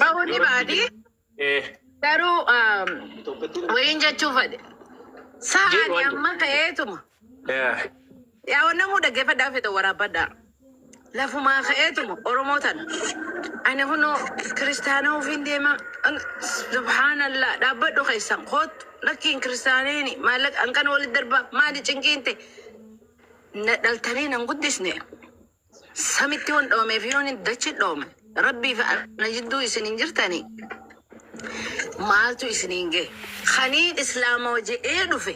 Bauni baati. Garuu wayin jechuu fedhe. Saani amma ka'eetuma. Yaa namuu dhaggeeffadhaa fedha waraabadhaa. Lafumaa ka'eetuma Oromoo tana. Ani kunoo kiristaanaa ofiin deema. Subhaanallah dhaabbadhu keessan kootu lakkiin kiristaaniini maallaqa hanqan walitti darbaa maali cinqiinte. Dhaltanii nan guddisne. Samitti waan dhoomeef yoon dachi dhoome. Rabbiif na jidduu isiniin jirtanii. Maaltu isiniin ga'e? Khaniin islaama wajjii dhufe.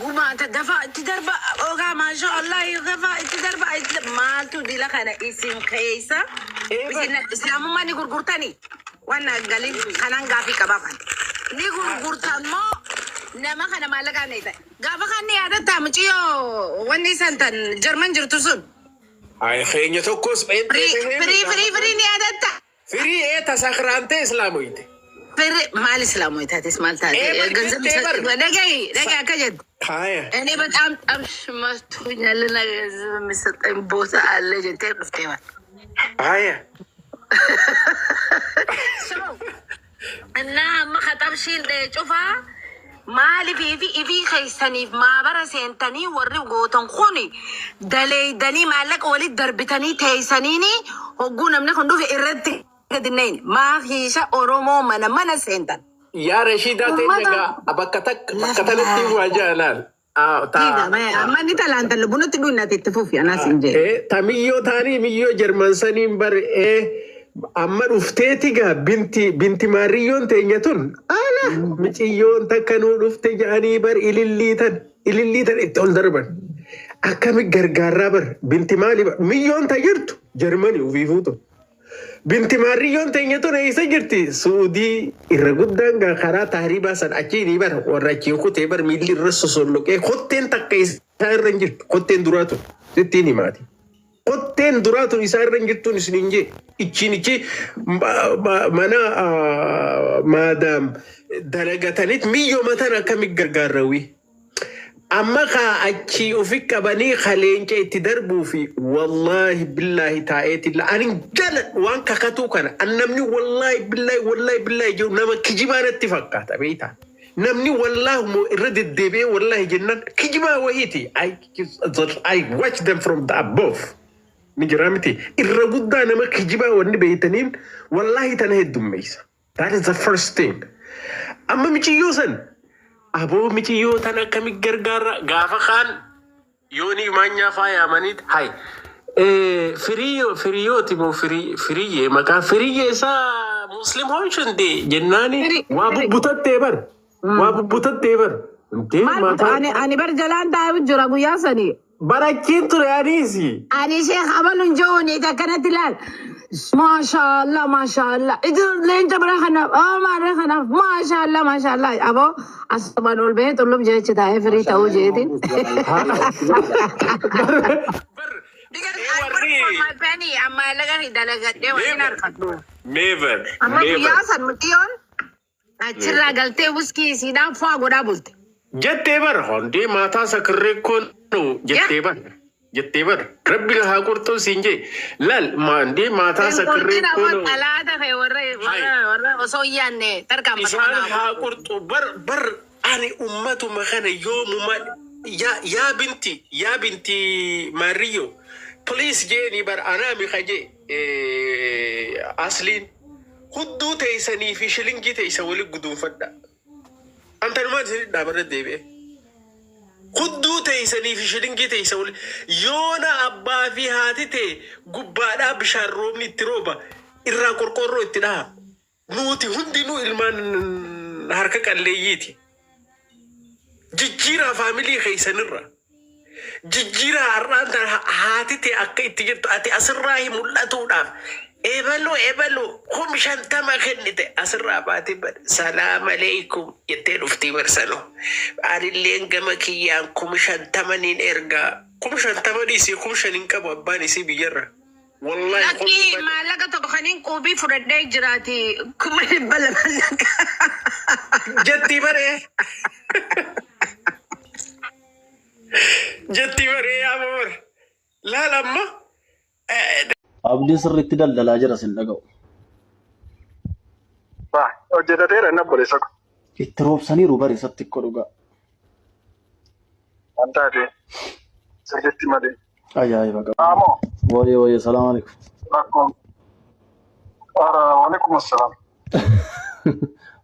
Gumaata dafaa itti darba ogaa maasha Allah dafaa itti darba maaltu dila kana isin keessa? Islaamummaa ni gurgurtanii? Waan galii kanaan gaafii qabaafan. Ni gurgurtan moo nama kana maallaqaa ni ta'e? Gaafa kan ni yaadataa muciyyoo wanni santan Jarman jirtu sun. Ay keenya tokkos Firii ni yaadataa? Firii tasakrante islaamoyte. Maal islaamoytaatis maal taate? Dhagayi akka jedhu. Inni በጣም ጠብሽማቶኛል እና ገንዘብ የሚሰጠኝ ቦታ አለ ጀንቴ ዱፍቴማ እና መኸጠብሽን ጩፋ ማሊፍ ኢፊ ከይሰኒፍ ማህበረ ሴንተኒ ወሪ ጎተን ኩኒ ደሌይደኒ ማለቅ ወሊት ደርብተኒ ተይሰኒኒ ሆጉ ነምነ ክንዱፍ ኢረት ገድነይን ማሂሻ ኦሮሞ መነ ሴንተን يا رشيدة تيجا أبكتك بكتلتي وجالال ما نيتا لانتا لبنو تقول ناتي تفوفي أنا سنجي تاميو تاني ميو جرمان سنين بر أما رفتيتيجا بنتي ماريون تيجاتون أنا ميون تكنو رفتيجاني بر إلليتن إتول دربان أكمل جرجارا بر بنتي مالي بر ميون تاجرتو جرماني وفيفوتو بنتي ماريون تيجاتون إيسا جرتي سعودي إرغودان غارا تهريبا سن أكيني بر ورأكي خوتي بر ميلي رسوسون لوك خوتين تكيس سائر رنجر خوتين دراتو تتيني ماتي خوتين دراتو إسائر رنجرتو نسنينجي إيشينيكي مانا مادام دلغتانيت ميو متانا كمي غرغاروي أما خا أكي أفك بني خلينك اتدربو في والله بالله تعالى الله أنا جل وان كاتو كان أنمني والله بالله جو نما كجبانة اتفاقات أبيتا نمني والله مو رد الدبي والله جنان كجبا وهيتي I watch them from the above نجرامتي الرجودة نما كجبا وني بيتنين والله تنهد دميسا that is the first thing أما ميجي يوسن أبو ميتيو تانا كمي غرغارا غافا خان يوني مانيا فايا مانيت هاي فريو تيمو فري مكا فري سا مسلم هونشن دي جناني وابو بوتات تيبر انتي أنا برجلان دايب جراغو ياسني براكين تريانيسي أنا شيخ أبل جوني إذا كانت لال ما شاء الله إذا لين جبر خناف ما خناف ما شاء الله أبو أصبحنا البيت اللي بجاي تداعي فري توجيدين أما لقى دلقة دي وين أركضوا نيفر أما ياسن متيون أشرا قلتي وسكي سيدان فاقو دابلت جتبر هندي ماتا سكركون جتبر ربي لها قرطو سينجي لال ما عندي ماتا سكركون ثلاثة في ورا وصوياني تركم إسان ها قرطو بر أنا أمته مخانا يوم ما يا بنتي ماريو بليز جيني بر أنا مخاجي أصلين خدو تيساني في شلنجي تيساولي قدوم فدا أنت ما تسيري دابر الدبي خدو تيساني في شلنجي تيساولي يونا أبا في هاتي تي قبالا بشار رومني تروبا إرا قرقورو اتنا نوتي هندي نو إلمان حركك اللييتي جيجيرا فاميلي خيسانرا جيجيرا عران هاتي تي أكا اتجرتو أتي أسراهي ملاتو داف إبالو هم شانتما خنتي أسرا باتي بر سلام عليكم يتين افتي برسلو عاري اللين قمكيان كم شانتما نين إرقا كم شانتما نيسي كم شانين كبو أباني سي بيجرا والله لكي ما لقى تبخنين كوبي فردي جراتي كم بلا ملك جتي بري جتي بري يا أمور لا لما Abdiin sirriitti daldalaa jira sin dhaga'u. Hojjetateera inni obboleessa ko. Itti roobsaniiru bari isatti akka dhugaa. Waan taate sirriitti malee. Ajaa'iba qaba. Aamoo. Wayye salaamu alaikum. Rakkoon. Waalaikum assalaam.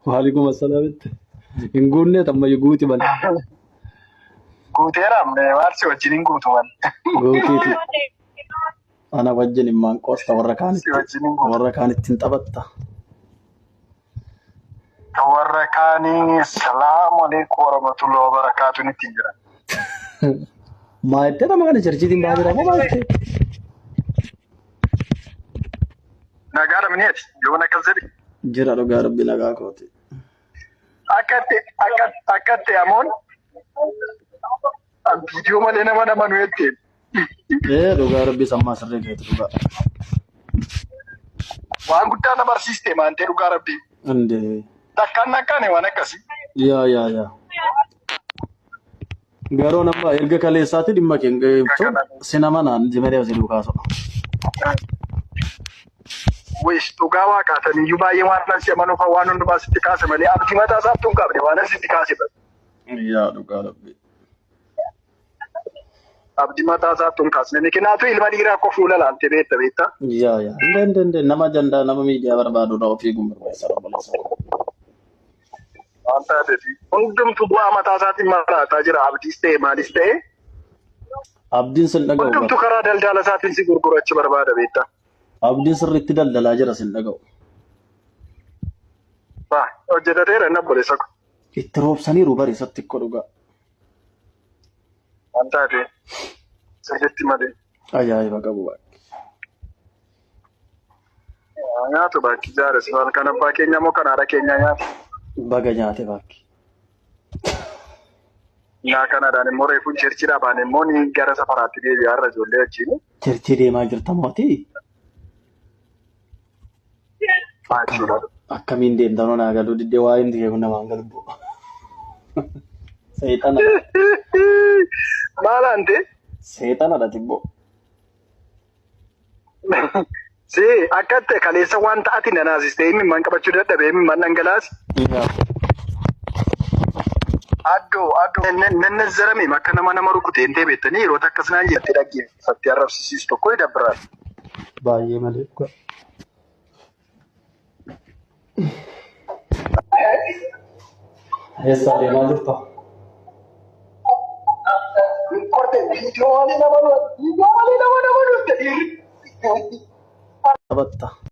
Waalaikum assalaam itti. Hin guunne tammayyu guuti bal. Guuteera waarsi wajjin hin guutu wal. Guutiiti. Ana wajjin immaan qoosta warra kaanitti. Si wajjin hin guutu. Warra kaanitti hin taphatta. Warra kaanii salaamu alaikum warahmatullahi wabarakaatuh nitti jira. Maayittee nama kana jarjiitiin baadira moo maayittee? Nagaadha mineeti yoon akkas jedhi. Jira dhugaa rabbi nagaa kooti. Akkatti amoon viidiyoo malee nama nu jetteen. Dhugaa rabbi sammaa sirrii keetti dhugaa. Waan guddaa na barsiiste maantee dhugaa rabbi. Indee. Takkaan waan akkasii. Yaa. Garuu nama erga kaleessaatti dhimma keenya ibsu sinamanaan jimaree asii dhukaasa. Wish dhugaa waaqaatanii iyyuu baay'ee waan nan si'amanuuf waan hundumaa sitti kaase malee abdii mataa isaatti hin qabne waan sitti kaase bas. Yaa dhugaa rabbi. Abdii mataa isaatti hin kaasne kinaatu ilma dhiiraa akka fuula laaltee beekta. Yaa. Indee nama jandaa nama miidiyaa barbaadudha ofii gumbarbaasa dabalasaa. Waan taateef hundumtu bu'aa mataa isaatiin maraataa jira abdiis ta'e maalis ta'e. Abdiin sin dhaga'u. Hundumtu karaa daldala isaatiin si gurgurachuu barbaada beekta. Abdiin sirriitti daldalaa jira sin dhaga'u. Hojjetateera inni obboleessa ko. Itti roobsaniiru bari isatti akka dhugaa. Waan taate sirriitti malee. Ajaa'iba qabu baay'ee. Nyaatu baakki jaares kan abbaa keenya moo kan haadha keenya nyaatu. Baga nyaate baakki. Nyaa kanadhaan immoo reefuun cherchiidhaa baane immoo ni gara safaraatti deebi'aa irra ijoollee wajjin. Cherchii deemaa jirta mootii. Akkamiin deemtanoo naa galuu diddee waa inni kee kun namaan galbu. Seexana. Maal ante? Seexanadha tibboo. Si akka ta'e kaleessa waan ta'ati nanaasistee himimman qabachuu dadhabee himimman dhangalaasi. Addoo nannazarame akka nama rukutee hin beektanii yeroo akkas naan jettee dhaggeeffattee arrabsiisu tokko dabbiraan. Baay'ee malee dhugaa. Eessa deemaa jirta? Viidiyoo malee nama taphatta.